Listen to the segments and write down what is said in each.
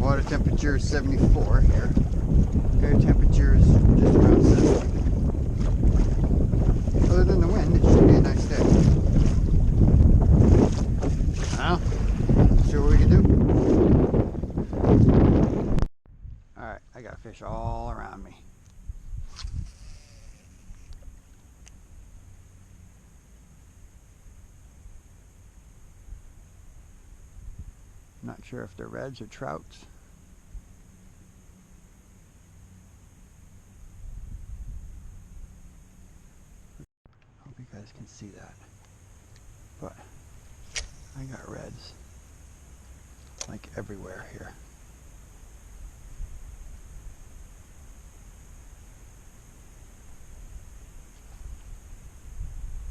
Water temperature is 74 here. Air temperature is just around 70. Other than the wind, it should be a nice day. Well, see what we can do. Alright, I got fish all around me. Not sure if they're reds or trouts. Hope you guys can see that. But I got reds like everywhere here.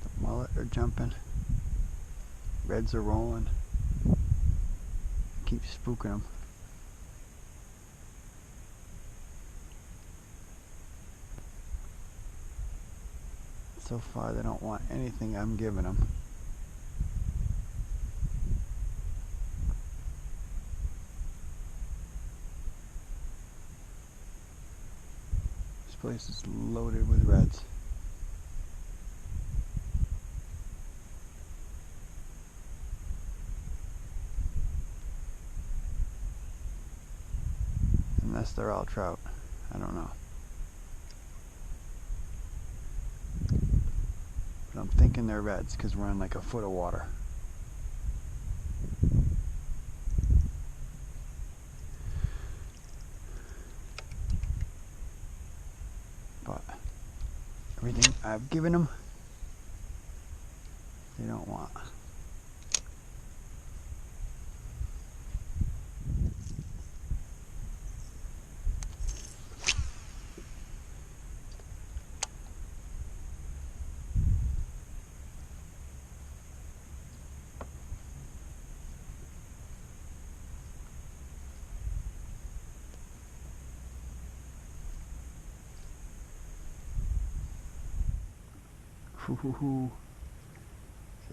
The mullet are jumping. Reds are rolling. Keep spooking them. So far they don't want anything I'm giving them. This place is loaded with reds. Unless they're all trout. I don't know. But I'm thinking they're reds because we're in like a foot of water. But everything I've given them, they don't want.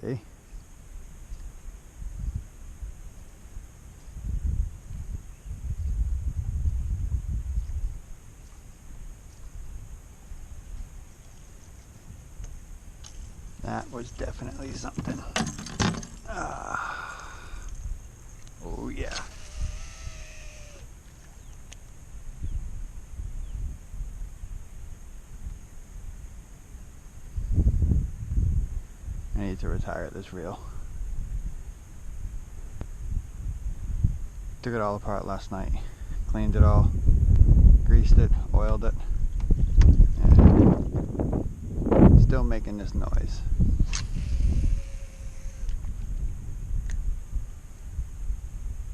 See? That was definitely something. Oh yeah. I need to retire this reel. Took it all apart last night. Cleaned it all. Greased it. Oiled it. And still making this noise.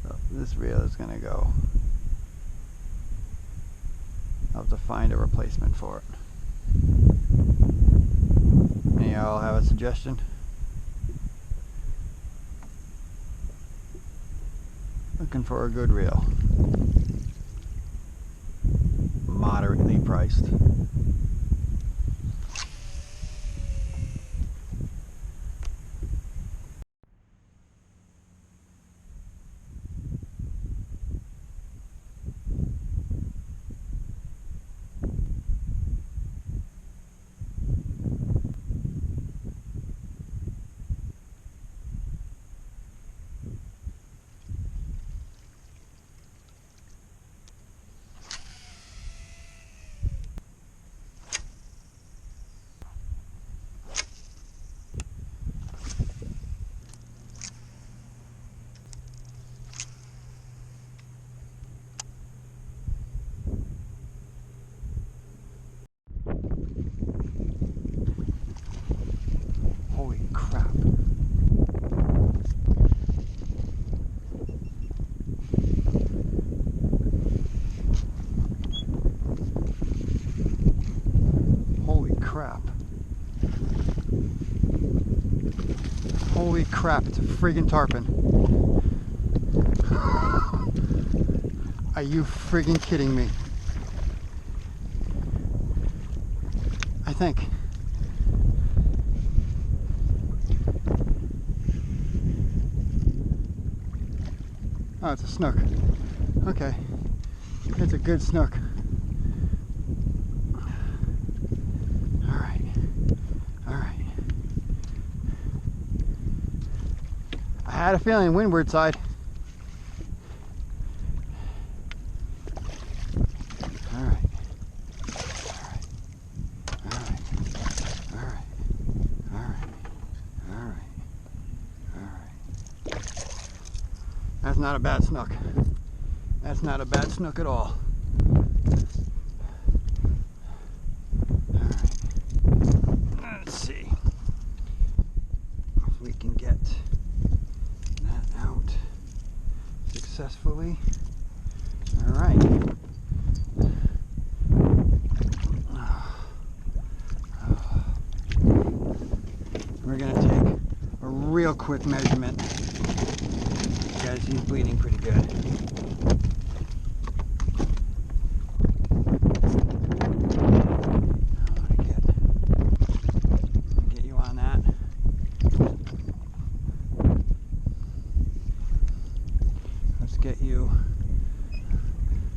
So this reel is gonna go. I'll have to find a replacement for it. Any of y'all have a suggestion? Looking for a good reel. Moderately priced. Holy crap. Holy crap. Holy crap, it's a friggin' tarpon. Are you friggin' kidding me? I think. Oh, it's a snook. Okay, it's a good snook. Alright, alright. I had a feeling windward side. Alright, alright, alright, alright, alright, alright. That's not a bad snook. That's not a bad snook at all. Alright. Let's see if we can get that out successfully. Alright. We're going to take a real quick measurement. Guys, he's bleeding pretty good.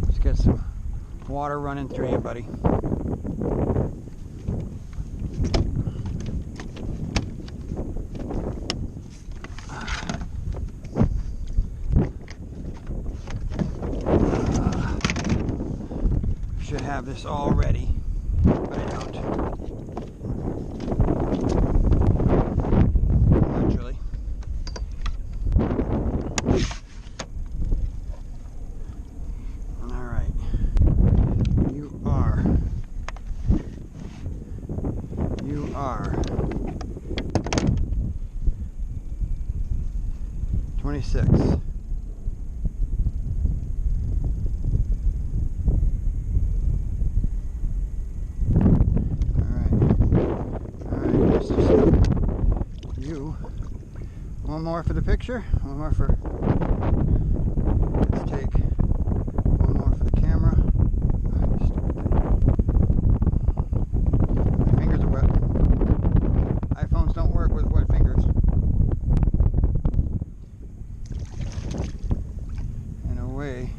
Let's get some water running through you, buddy. Should have this all ready, but I don't. Naturally. You are 26. Alright, Mr. Snook. You. One more for the picture. One more for. Let's take one more for the camera. My fingers are wet. iPhones don't work with wet fingers. And away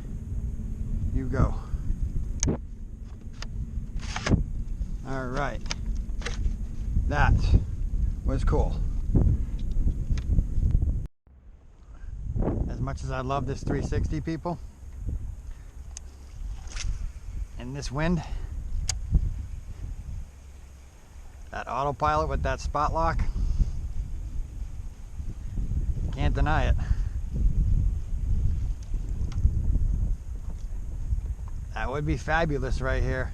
you go. Alright. That was cool. As much as I love this 360, people, and this wind, that autopilot with that spot lock, can't deny it. That would be fabulous right here.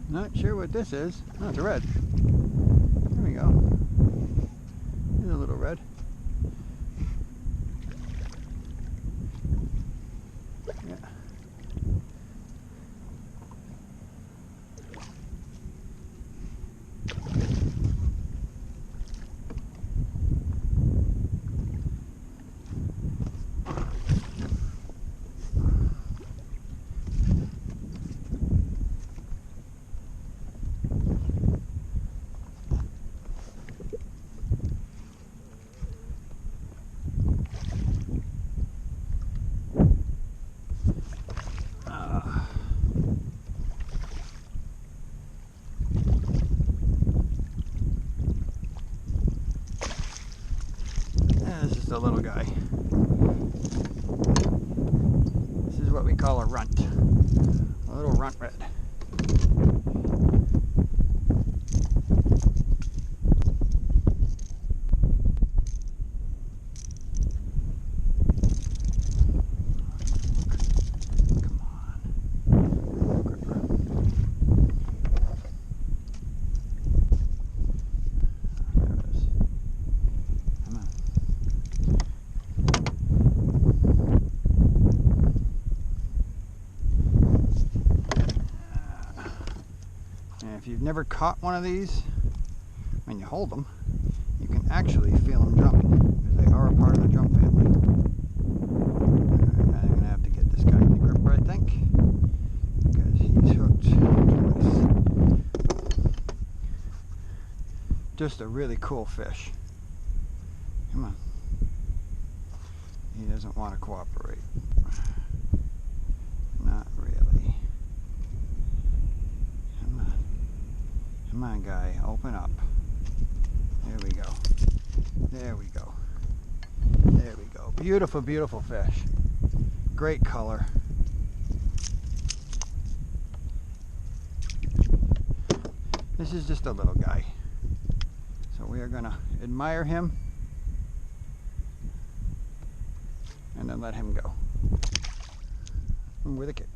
Not sure what this is. Oh, it's a red. There we go. There's a little red. Yeah. This is a little guy. This is what we call a runt. A little runt red. If you've never caught one of these, when you hold them, you can actually feel them jumping, because they are a part of the jump family. Alright, I'm going to have to get this guy in the gripper, I think, because he's hooked twice. just a really cool fish. Come on. He doesn't want to cooperate. Not really. Come on. Come on, guy. Open up. There we go. There we go. There we go. Beautiful, beautiful fish. Great color. This is just a little guy. So we are going to admire him and then let him go. With a kick.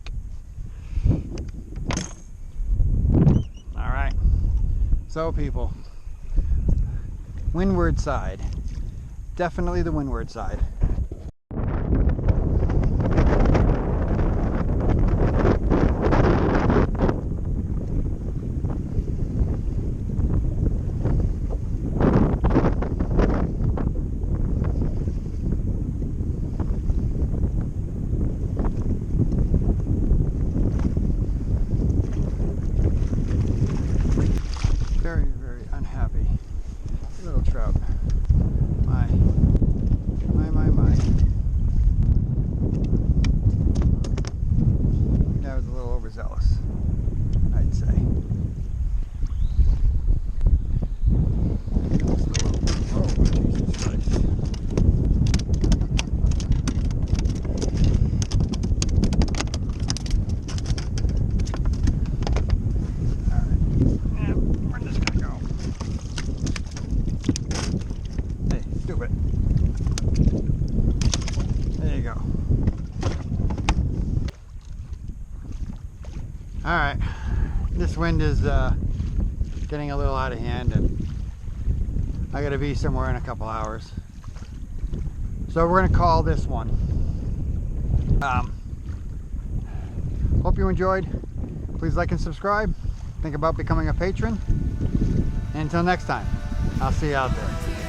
Alright. So people, windward side. Definitely the windward side. Very, very unhappy little trout. My. That was a little overzealous, I'd say. Oh, Jesus Christ. There you go. Alright, this wind is getting a little out of hand and I gotta be somewhere in a couple hours. So we're gonna call this one. Hope you enjoyed. Please like and subscribe. Think about becoming a patron. And until next time, I'll see you out there.